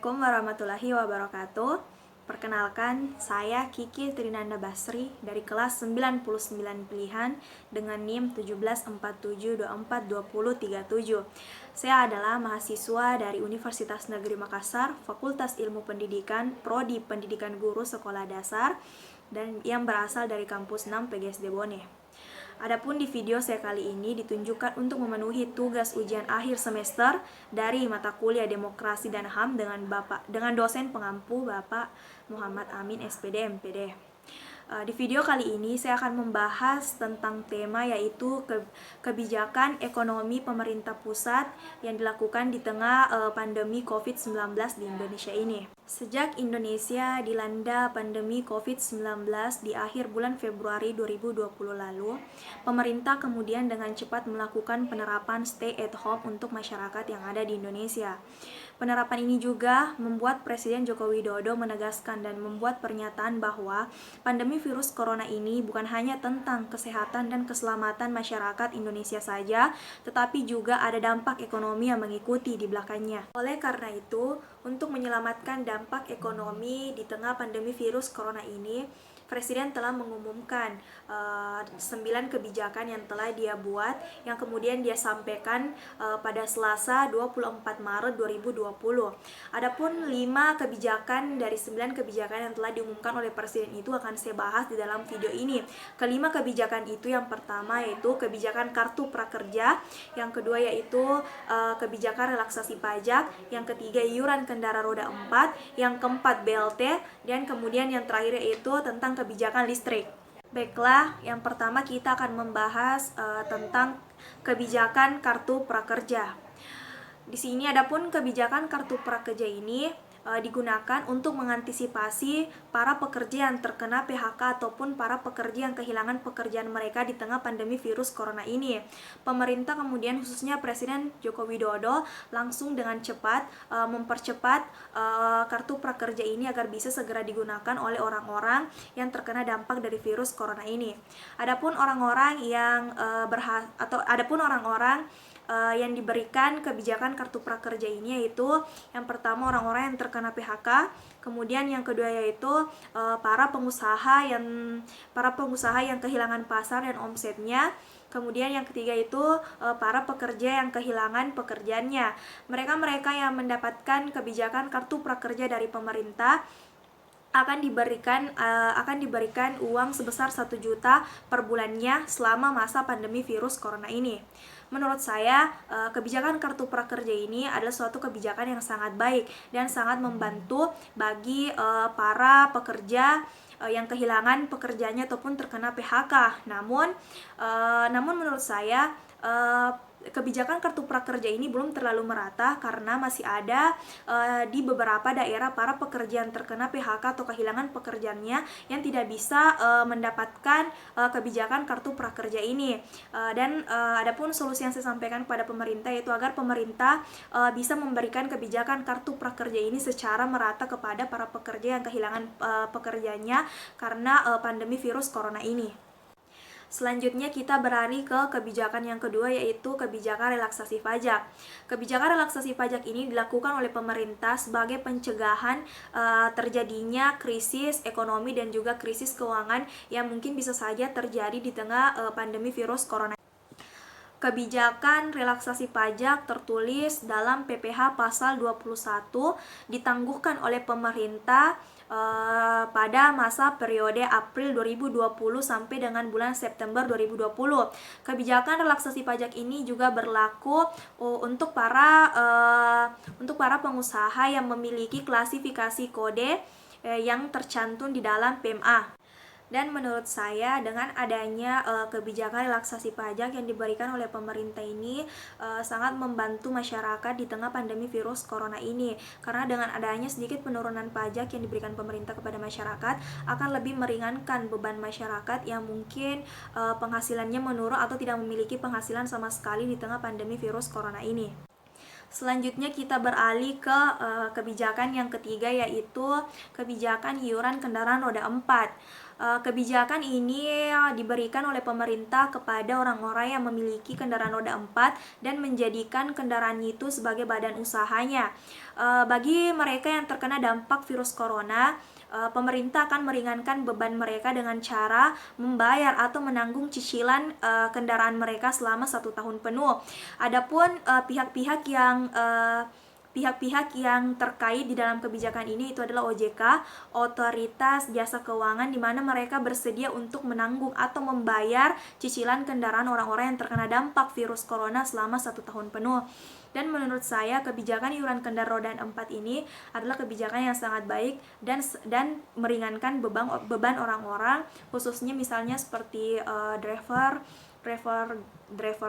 Assalamualaikum warahmatullahi wabarakatuh. Perkenalkan, saya Kiki Trinanda Basri dari kelas 99 pilihan dengan NIM 1747242037. Saya adalah mahasiswa dari Universitas Negeri Makassar, Fakultas Ilmu Pendidikan, Prodi Pendidikan Guru Sekolah Dasar, dan yang berasal dari kampus 6 PGSD Bone. Adapun di video saya kali ini ditunjukkan untuk memenuhi tugas ujian akhir semester dari mata kuliah Demokrasi dan HAM dengan dosen pengampu Bapak Muhammad Amin SPD MPD. Di video kali ini saya akan membahas tentang tema yaitu kebijakan ekonomi pemerintah pusat yang dilakukan di tengah pandemi COVID-19 di Indonesia ini. Sejak Indonesia dilanda pandemi COVID-19 di akhir bulan Februari 2020 lalu, pemerintah kemudian dengan cepat melakukan penerapan stay at home untuk masyarakat yang ada di Indonesia. Penerapan ini juga membuat Presiden Joko Widodo menegaskan dan membuat pernyataan bahwa pandemi virus corona ini bukan hanya tentang kesehatan dan keselamatan masyarakat Indonesia saja, tetapi juga ada dampak ekonomi yang mengikuti di belakangnya. Oleh karena itu, untuk menyelamatkan dampak ekonomi di tengah pandemi virus corona ini, Presiden telah mengumumkan 9 kebijakan yang telah dia buat, yang kemudian dia sampaikan pada Selasa 24 Maret 2020. Adapun 5 kebijakan dari 9 kebijakan yang telah diumumkan oleh Presiden itu akan saya bahas di dalam video ini. Kelima kebijakan itu, yang pertama yaitu kebijakan kartu prakerja, yang kedua yaitu kebijakan relaksasi pajak, yang ketiga iuran kendaraan roda 4, yang keempat BLT, dan kemudian yang terakhir yaitu tentang kebijakan listrik. Baiklah, yang pertama kita akan membahas tentang kebijakan kartu prakerja. Di sini adapun kebijakan kartu prakerja ini digunakan untuk mengantisipasi para pekerja yang terkena PHK ataupun para pekerja yang kehilangan pekerjaan mereka di tengah pandemi virus corona ini. Pemerintah kemudian khususnya Presiden Joko Widodo langsung dengan cepat mempercepat kartu prakerja ini agar bisa segera digunakan oleh orang-orang yang terkena dampak dari virus corona ini. Adapun orang-orang yang yang diberikan kebijakan kartu prakerja ini yaitu yang pertama orang-orang yang terkena PHK, kemudian yang kedua yaitu para pengusaha yang kehilangan pasar dan omsetnya, kemudian yang ketiga itu para pekerja yang kehilangan pekerjaannya. Mereka yang mendapatkan kebijakan kartu prakerja dari pemerintah akan diberikan uang sebesar 1 juta per bulannya selama masa pandemi virus corona ini. Menurut saya, kebijakan kartu prakerja ini adalah suatu kebijakan yang sangat baik dan sangat membantu bagi para pekerja yang kehilangan pekerjaannya ataupun terkena PHK. Namun menurut saya kebijakan kartu prakerja ini belum terlalu merata karena masih ada di beberapa daerah para pekerja yang terkena PHK atau kehilangan pekerjaannya yang tidak bisa mendapatkan kebijakan kartu prakerja ini. Dan adapun solusi yang saya sampaikan kepada pemerintah yaitu agar pemerintah bisa memberikan kebijakan kartu prakerja ini secara merata kepada para pekerja yang kehilangan pekerjaannya karena pandemi virus corona ini. Selanjutnya kita beralih ke kebijakan yang kedua yaitu kebijakan relaksasi pajak. Kebijakan relaksasi pajak ini dilakukan oleh pemerintah sebagai pencegahan terjadinya krisis ekonomi dan juga krisis keuangan yang mungkin bisa saja terjadi di tengah pandemi virus corona. Kebijakan relaksasi pajak tertulis dalam PPh pasal 21 ditangguhkan oleh pemerintah pada masa periode April 2020 sampai dengan bulan September 2020. Kebijakan relaksasi pajak ini juga berlaku untuk para pengusaha yang memiliki klasifikasi kode yang tercantum di dalam PMA. Dan menurut saya dengan adanya kebijakan relaksasi pajak yang diberikan oleh pemerintah ini sangat membantu masyarakat di tengah pandemi virus corona ini. Karena dengan adanya sedikit penurunan pajak yang diberikan pemerintah kepada masyarakat akan lebih meringankan beban masyarakat yang mungkin penghasilannya menurun atau tidak memiliki penghasilan sama sekali di tengah pandemi virus corona ini. Selanjutnya kita beralih ke kebijakan yang ketiga yaitu kebijakan iuran kendaraan roda 4. Kebijakan ini diberikan oleh pemerintah kepada orang-orang yang memiliki kendaraan roda 4 dan menjadikan kendaraan itu sebagai badan usahanya. Bagi mereka yang terkena dampak virus corona, pemerintah akan meringankan beban mereka dengan cara membayar atau menanggung cicilan kendaraan mereka selama 1 tahun penuh. Adapun pihak-pihak yang terkait di dalam kebijakan ini itu adalah OJK, Otoritas Jasa Keuangan, di mana mereka bersedia untuk menanggung atau membayar cicilan kendaraan orang-orang yang terkena dampak virus corona selama 1 tahun penuh. Dan menurut saya kebijakan iuran kendaraan roda 4 ini adalah kebijakan yang sangat baik dan meringankan beban orang-orang, khususnya misalnya seperti driver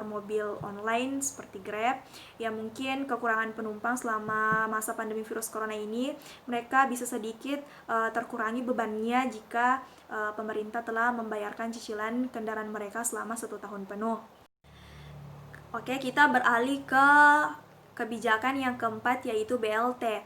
mobil online seperti Grab yang mungkin kekurangan penumpang selama masa pandemi virus corona ini, mereka bisa sedikit terkurangi bebannya jika pemerintah telah membayarkan cicilan kendaraan mereka selama 1 tahun penuh. Oke, kita beralih ke kebijakan yang keempat, yaitu BLT.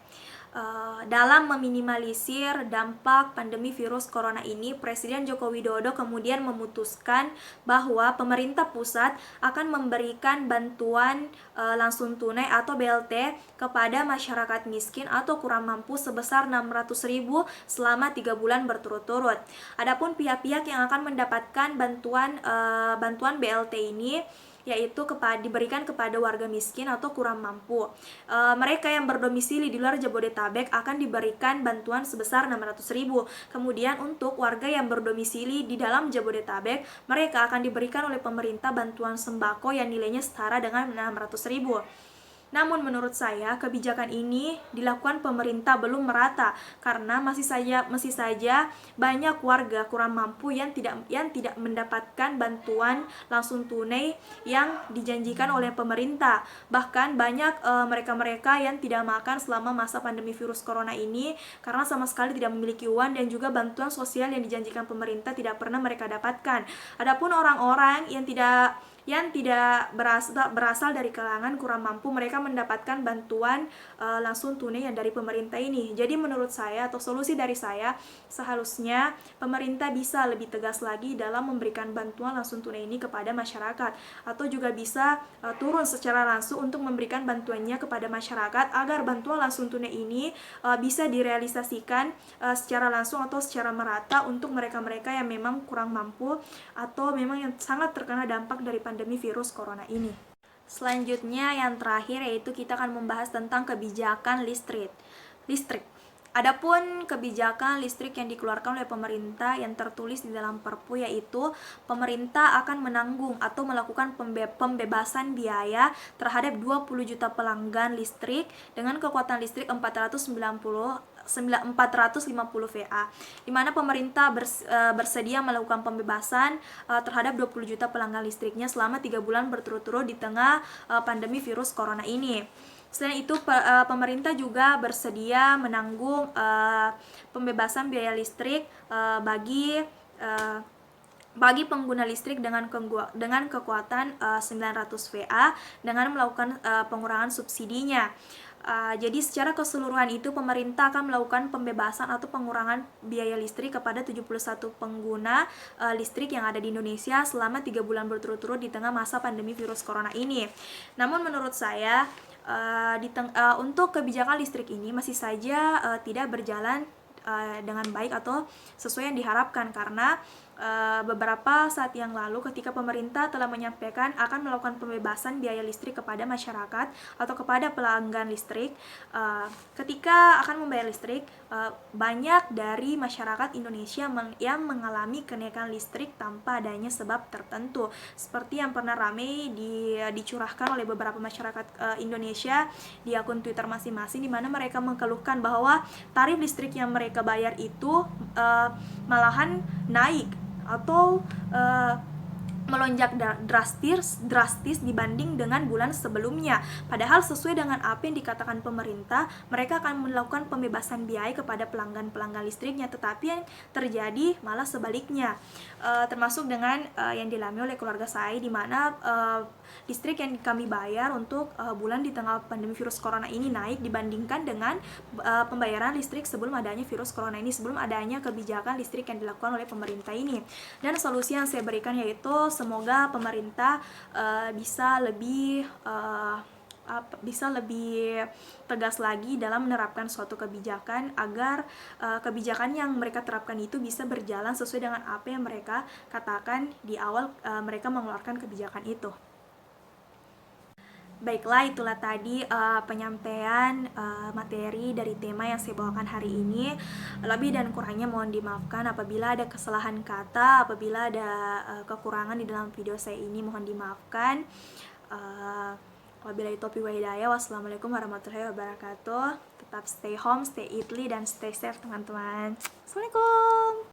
Dalam meminimalisir dampak pandemi virus corona ini, Presiden Joko Widodo kemudian memutuskan bahwa pemerintah pusat akan memberikan bantuan langsung tunai atau BLT kepada masyarakat miskin atau kurang mampu sebesar 600.000 selama 3 bulan berturut-turut. Adapun pihak-pihak yang akan mendapatkan bantuan BLT ini yaitu diberikan kepada warga miskin atau kurang mampu. Mereka yang berdomisili di luar Jabodetabek akan diberikan bantuan sebesar 600.000. Kemudian untuk warga yang berdomisili di dalam Jabodetabek, mereka akan diberikan oleh pemerintah bantuan sembako yang nilainya setara dengan 600.000. Namun menurut saya kebijakan ini dilakukan pemerintah belum merata karena masih saja banyak warga kurang mampu yang tidak mendapatkan bantuan langsung tunai yang dijanjikan oleh pemerintah. Bahkan banyak mereka-mereka yang tidak makan selama masa pandemi virus corona ini karena sama sekali tidak memiliki uang, dan juga bantuan sosial yang dijanjikan pemerintah tidak pernah mereka dapatkan. Adapun orang-orang yang tidak berasal dari kalangan kurang mampu, mereka mendapatkan bantuan langsung tunai yang dari pemerintah ini. Jadi menurut saya atau solusi dari saya, seharusnya pemerintah bisa lebih tegas lagi dalam memberikan bantuan langsung tunai ini kepada masyarakat, atau juga bisa turun secara langsung untuk memberikan bantuannya kepada masyarakat agar bantuan langsung tunai ini bisa direalisasikan secara langsung atau secara merata untuk mereka-mereka yang memang kurang mampu atau memang yang sangat terkena dampak dari pandemi virus corona ini. Selanjutnya yang terakhir yaitu kita akan membahas tentang kebijakan listrik. Adapun kebijakan listrik yang dikeluarkan oleh pemerintah yang tertulis di dalam Perpu, yaitu pemerintah akan menanggung atau melakukan pembebasan biaya terhadap 20 juta pelanggan listrik dengan kekuatan listrik 450 VA, di mana pemerintah bersedia melakukan pembebasan terhadap 20 juta pelanggan listriknya selama 3 bulan berturut-turut di tengah pandemi virus corona ini. Selain itu, pemerintah juga bersedia menanggung pembebasan biaya listrik bagi pengguna listrik dengan kekuatan 900 VA dengan melakukan pengurangan subsidinya. Jadi secara keseluruhan itu pemerintah akan melakukan pembebasan atau pengurangan biaya listrik kepada 71 pengguna listrik yang ada di Indonesia selama 3 bulan berturut-turut di tengah masa pandemi virus corona ini. Namun menurut saya untuk kebijakan listrik ini masih saja tidak berjalan dengan baik atau sesuai yang diharapkan, karena beberapa saat yang lalu ketika pemerintah telah menyampaikan akan melakukan pembebasan biaya listrik kepada masyarakat atau kepada pelanggan listrik, ketika akan membayar listrik, banyak dari masyarakat Indonesia yang mengalami kenaikan listrik tanpa adanya sebab tertentu, seperti yang pernah ramai dicurahkan oleh beberapa masyarakat Indonesia di akun Twitter masing-masing, di mana mereka mengeluhkan bahwa tarif listrik yang mereka bayar itu malahan naik atau melonjak drastis dibanding dengan bulan sebelumnya. Padahal sesuai dengan apa yang dikatakan pemerintah, mereka akan melakukan pembebasan biaya kepada pelanggan-pelanggan listriknya, tetapi yang terjadi malah sebaliknya. Termasuk dengan yang dialami oleh keluarga saya, di mana listrik yang kami bayar untuk bulan di tengah pandemi virus corona ini naik dibandingkan dengan pembayaran listrik sebelum adanya virus corona ini, sebelum adanya kebijakan listrik yang dilakukan oleh pemerintah ini. Dan solusi yang saya berikan yaitu semoga pemerintah bisa lebih tegas lagi dalam menerapkan suatu kebijakan, agar kebijakan yang mereka terapkan itu bisa berjalan sesuai dengan apa yang mereka katakan di awal mereka mengeluarkan kebijakan itu. Baiklah, itulah tadi penyampaian materi dari tema yang saya bawakan hari ini. Lebih dan kurangnya mohon dimaafkan. Apabila ada kesalahan kata, apabila ada kekurangan di dalam video saya ini, mohon dimaafkan. Wabillahi taufiq wa hidayah. Wassalamualaikum warahmatullahi wabarakatuh. Tetap stay home, stay eatly, dan stay safe teman-teman. Assalamualaikum.